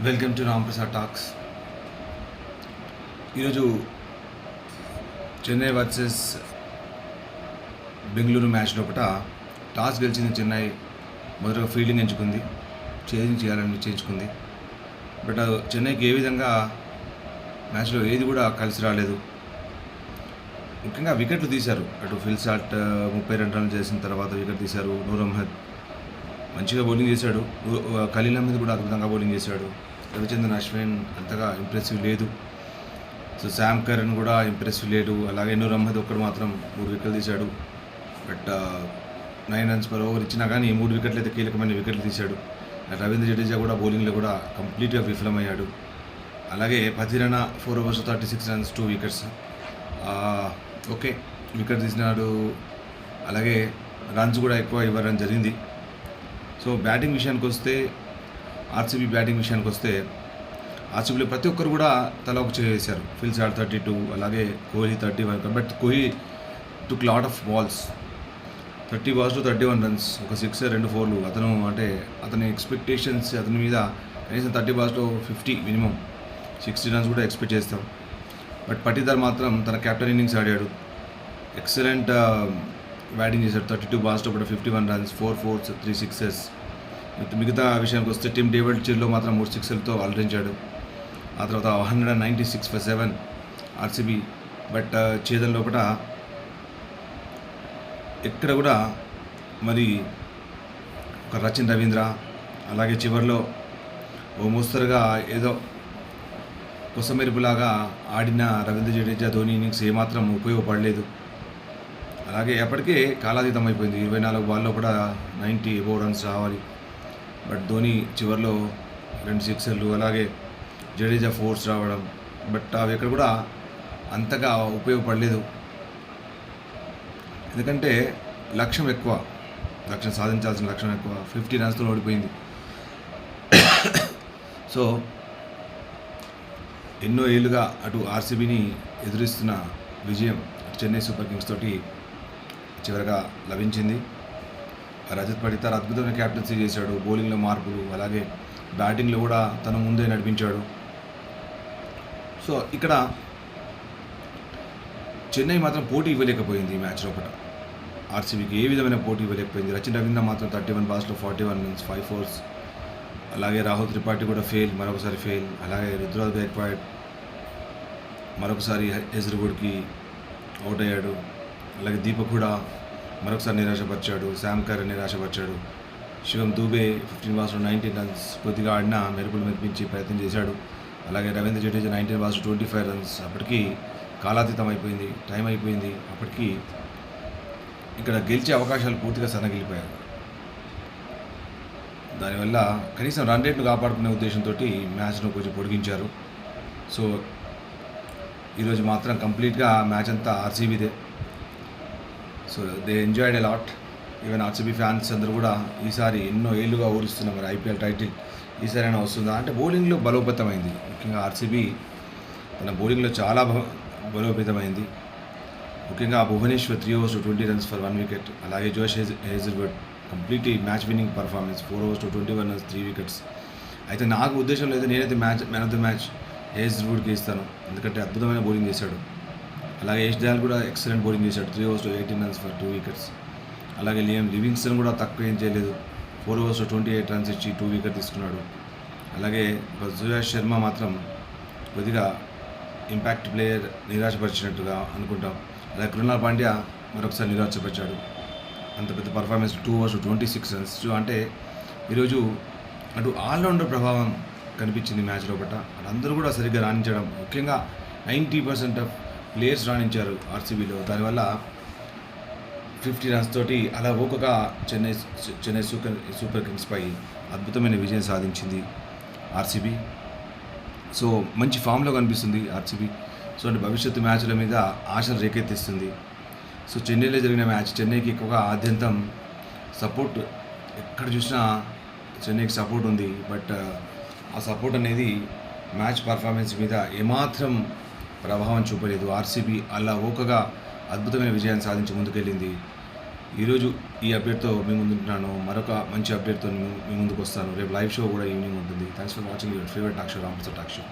Welcome to Ram Prasad talks. ఈరోజు Chennai versus Bengaluru match లోపల toss గెలిచింది చెన్నై. మొదటగా ఫీల్డింగ్ ఎంచుకుంది, చేంజ్ చేయాలని నిశ్చయించుకుంది. బట్ చెన్నైకి ఏ విధంగా మ్యాచ్లో ఏది కూడా కలిసి రాలేదు. ముఖ్యంగా వికెట్లు తీశారు. అటు ఫిల్ సాల్ట్ 32 రన్లు చేసిన తర్వాత వికెట్ తీశారు. నూర్ అహ్మద్ మంచిగా బౌలింగ్ చేశాడు. ఖలీల్ అహ్మద్ కూడా అద్భుతంగా బౌలింగ్ చేశాడు. రవిచంద్రన్ అశ్విన్ అంతగా ఇంప్రెసివ్ లేదు. సో శామ్ కరణ్ కూడా ఇంప్రెసివ్ లేడు. అలాగే నూర్ అహ్మద్ ఒక్కడు మాత్రం 3 వికెట్లు తీశాడు. బట్ 9 runs per over ఇచ్చినా కానీ 3 వికెట్లు అయితే కీలకమైన వికెట్లు తీశాడు. రవీంద్ర జడేజా కూడా బౌలింగ్లో కూడా కంప్లీట్గా విఫలమయ్యాడు. అలాగే Pathirana 4 overs 36 runs 2 wickets. Okay, wicket తీసినాడు. అలాగే రన్స్ కూడా ఎక్కువ ఇవ్వడం జరిగింది. సో బ్యాటింగ్ విషయానికి వస్తే, ఆర్సీబీ బ్యాటింగ్ విషయానికి వస్తే ఆర్సీబీలో ప్రతి ఒక్కరు కూడా తల ఒక చేశారు. ఫిల్ సాల్ట్ 32, అలాగే Kohli 31. But Kohli took lot of balls. 30 balls 31 runs, ఒక 6, 2 4. అతని ఎక్స్పెక్టేషన్స్ అతని మీద కనీసం 30 balls 50 మినిమం 60 runs కూడా ఎక్స్పెక్ట్ చేస్తాం. బట్ పటిదార్ మాత్రం తన కెప్టెన్ ఇన్నింగ్స్ ఆడాడు. ఎక్సలెంట్ బ్యాటింగ్ చేశాడు. 32 balls 51 runs, 4 fours 3 sixes. మిగతా విషయానికి వస్తే టీమ్ డేవిడ్ చిర్లో మాత్రం 3 sixలతో అలరించాడు. ఆ తర్వాత 196 for 7 ఆర్సీబీ. బట్ ఛేదన్ లోపల ఎక్కడ కూడా మరి ఒక రచిన్ రవీంద్ర, అలాగే చివరిలో ఓ మోస్తరుగా ఏదో కొసమెరుపులాగా ఆడిన రవీంద్ర జడేజా ధోని ఇన్నింగ్స్ ఏమాత్రం ఉపయోగపడలేదు. అలాగే ఎప్పటికే కాలాతీతం అయిపోయింది. 24 బాల్లో కూడా 90 above runs రావాలి. బట్ ధోని చివరిలో 2 సిక్సర్లు, అలాగే జడేజా 4s రావడం. బట్ అవి ఎక్కడ కూడా అంతగా ఉపయోగపడలేదు. ఎందుకంటే లక్ష్యం ఎక్కువ, సాధించాల్సిన లక్ష్యం ఎక్కువ. 50 runsతో ఓడిపోయింది. సో ఎన్నో ఏళ్ళుగా అటు ఆర్సీబీని ఎదురిస్తున్న విజయం చెన్నై సూపర్ కింగ్స్ తోటి చివరగా లభించింది. రజత్ పడితార్ అద్భుతమైన క్యాప్టెన్సీ చేశాడు. బౌలింగ్లో మార్పులు, అలాగే బ్యాటింగ్లో కూడా తను ముందే నడిపించాడు. సో ఇక్కడ చెన్నై మాత్రం పోటీ ఇవ్వలేకపోయింది. ఈ మ్యాచ్ లోపల ఆర్సీబీకి ఏ విధమైన పోటీ ఇవ్వలేకపోయింది. రచిన్ రవీంద్ర మాత్రం 31 balls 41 runs 5 fours. అలాగే రాహుల్ త్రిపాఠి కూడా మరొకసారి ఫెయిల్. అలాగే రుతురాజ్ గైక్వాడ్ మరొకసారి హెజర్వుడ్కి అవుట్ అయ్యాడు. అలాగే దీపక్ కూడా మరొకసారి నిరాశపరిచాడు. శామ్ కరణ్ నిరాశపరిచాడు. శివం దూబే 15 balls 19 runs కొద్దిగా ఆడినా మెరుపులు మెరిపించి ప్రయత్నం చేశాడు. అలాగే రవీంద్ర జడేజా 19 balls 25 runs. అప్పటికి కాలాతీతం అయిపోయింది, టైం అయిపోయింది. అప్పటికి ఇక్కడ గెలిచే అవకాశాలు పూర్తిగా సన్నగిలిపోయారు. దానివల్ల కనీసం రన్ రేట్ను కాపాడుకునే ఉద్దేశంతో మ్యాచ్ను కొంచెం పొడిగించారు. సో ఈరోజు మాత్రం కంప్లీట్గా మ్యాచ్ అంతా ఆర్సీబీదే. So they enjoyed a lot. Even RCB fans అందరూ కూడా ఈసారి ఎన్నో ఏళ్ళుగా ఊరిస్తున్నారు మరి ఐపీఎల్ టైటిల్ ఈసారి అయినా వస్తుందా అంటే బౌలింగ్లో బలోపేతమైంది. ముఖ్యంగా ఆర్సీబీ తన బౌలింగ్లో చాలా బలోపేతమైంది. ముఖ్యంగా Bhubaneswar 3 overs 20 runs for 1 wicket. అలాగే జోష్ Hazlewood completely match winning performance 4 overs 21 runs 3 wickets. అయితే నాకు ఉద్దేశం లేదు, నేనైతే మ్యాన్ ఆఫ్ ద మ్యాచ్ హేజల్వుడ్కి ఇస్తాను. ఎందుకంటే అద్భుతమైన బౌలింగ్ చేశాడు. అలాగే యష్ దయాల్ కూడా ఎక్సలెంట్ బౌలింగ్ చేశాడు. 3 overs 18 runs for 2 wickets. అలాగే లియామ్ లివింగ్స్టన్ కూడా తక్కువ ఏం చేయలేదు. 4 overs 28 runs ఇచ్చి 2 wickets తీసుకున్నాడు. అలాగే సుయాష్ శర్మ మాత్రం కొద్దిగా ఇంపాక్ట్ ప్లేయర్ నిరాశపరిచినట్టుగా అనుకుంటాం. అలాగే కృణాల్ పాండ్యా మరొకసారి నిరాశపరిచాడు. అంత పెద్ద పర్ఫార్మెన్స్ 2 overs 26 runs. అంటే ఈరోజు అటు ఆల్రౌండర్ ప్రభావం కనిపించింది మ్యాచ్ లోపల. అందరూ కూడా సరిగ్గా రాణించడం, ముఖ్యంగా 90% ఆఫ్ ప్లేయర్స్ రాణించారు ఆర్సీబీలో. దానివల్ల 50 runs తోటి అలా ఊకగా చెన్నై సూపర్ కింగ్స్పై అద్భుతమైన విజయం సాధించింది ఆర్సీబీ. సో మంచి ఫామ్లో కనిపిస్తుంది ఆర్సీబీ. సో అంటే భవిష్యత్తు మ్యాచ్ల మీద ఆశలు రేకెత్తిస్తుంది. సో చెన్నైలో జరిగిన మ్యాచ్ చెన్నైకి ఎక్కువగా ఆద్యంతం సపోర్ట్, ఎక్కడ చూసినా చెన్నైకి సపోర్ట్ ఉంది. బట్ ఆ సపోర్ట్ అనేది మ్యాచ్ పర్ఫార్మెన్స్ మీద ఏమాత్రం ప్రభావం చూపలేదు. ఆర్సీబీ అలా ఊకగా అద్భుతమైన విజయాన్ని సాధించి ముందుకెళ్ళింది. ఈరోజు ఈ అప్డేట్తో మీ ముందుంటున్నాను. మరొక మంచి అప్డేట్తో మీ ముందుకు వస్తాను. రేపు లైవ్ షో కూడా ఈవినింగ్ ఉంటుంది. Thanks for watching your favourite talk show, Ramprasad talk show.